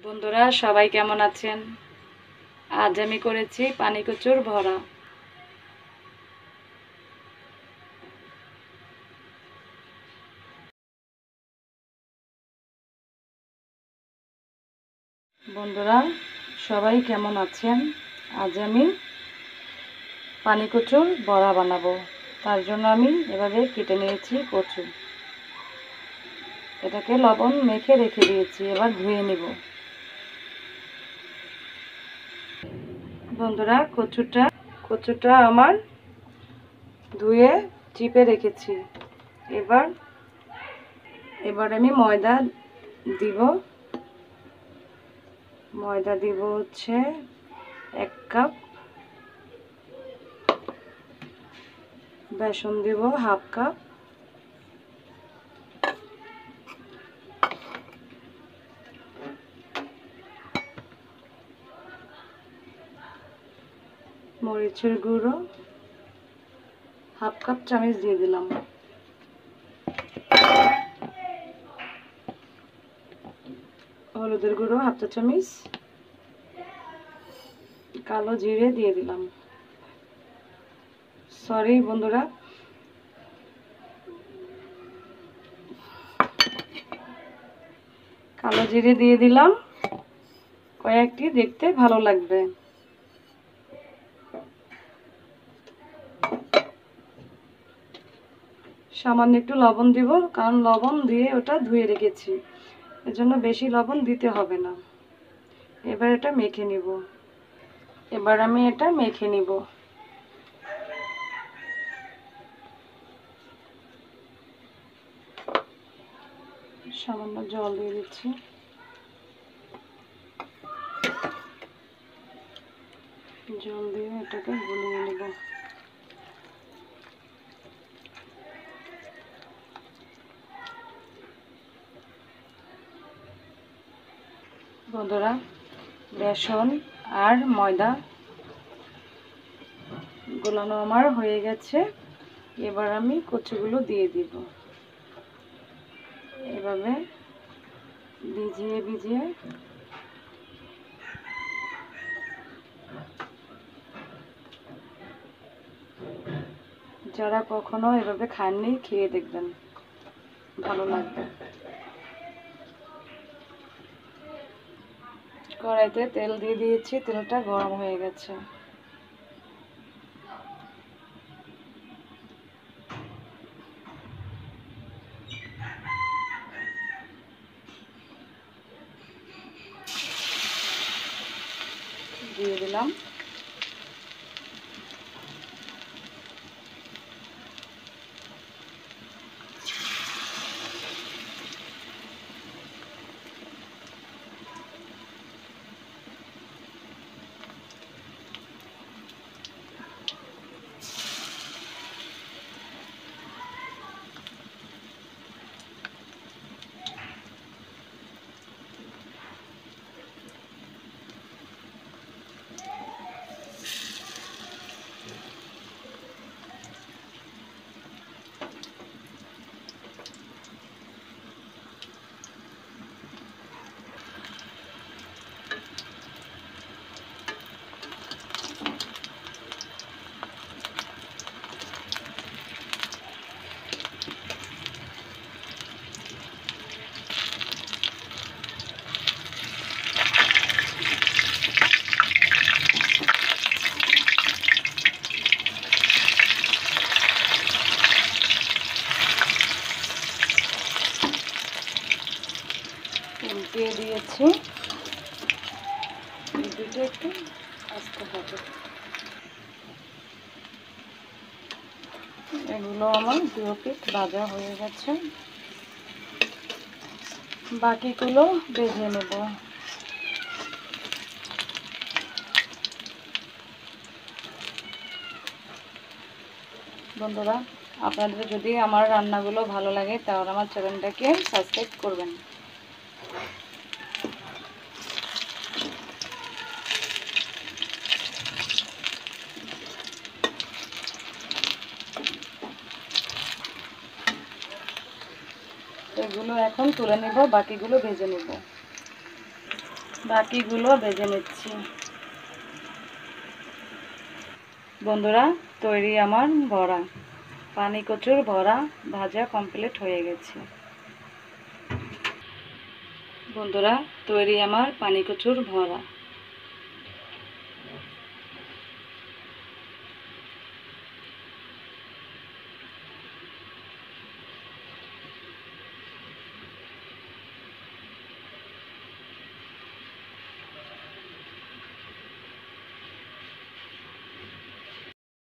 বন্ধুরা সবাই কেমন আছেন? আজ আমি করেছি পানি কচুর বড়া। বন্ধুরা সবাই কেমন আছেন? আজ আমি পানি কচুর বড়া বানাবো। তার জন্য আমি এভাবে কেটে নিয়েছি কচু। এটাকে লবণ মেখে রেখে দিয়েছি, এবার ধুয়ে নেব। বন্ধুরা কচুটা আমার ধুয়ে চিপে রেখেছি। এবার আমি ময়দা দিব হচ্ছে 1 কাপ, বেসন দিব 1/2 কাপ, মরিচের গুঁড়ো 1/2 কাপ চামচ দিয়ে দিলাম, হলুদের গুঁড়ো 1/2 চা চামচ, কালো জিরে দিয়ে দিলাম। সরি বন্ধুরা, কালো জিরে দিয়ে দিলাম কয়েকটি, দেখতে ভালো লাগবে। সামান্য একটু লবণ দিব, কারণ লবণ দিয়ে ওটা ধুয়ে রেখেছি, এজন্য বেশি লবণ দিতে হবে না। এবার আমি এটা মেখে নিব। সামান্য জল দিয়ে দিচ্ছি। জল দিয়ে এটাকে গুলিয়ে নেব। বন্ধুরা বেসন আর ময়দা গোলানো আমার হয়ে গেছে। এবার আমি কচুগুলো দিয়ে দিব, এভাবে ভিজিয়ে যারা কখনো এভাবে খাননি খেয়ে দেখবেন, ভালো লাগবে। কড়াইতে তেল দিয়ে দিয়েছি, তেলটা গরম হয়ে গেছে। দিয়ে দিলাম দিয়ে দিয়েছি। দুটো একটু আস্তে হবে। এগুলো আমার 2 পিঠ ভাজা হয়ে গেছে, বাকিগুলো ভেজে নেব। বন্ধুরা আপনাদের যদি আমার রান্নাগুলো ভালো লাগে তাহলে আমার চ্যানেলটাকে সাবস্ক্রাইব করবেন। এগুলো এখন তুলে নেব, বাকিগুলো ভেজে নেব। বাকিগুলো ভেজে নিচ্ছি। বন্ধুরা, তৈরি আমার বড়া, পানি কচুর বড়া ভাজা কমপ্লিট হয়ে গেছে। বন্ধুরা, তৈরি আমার পানি কচুর বড়া।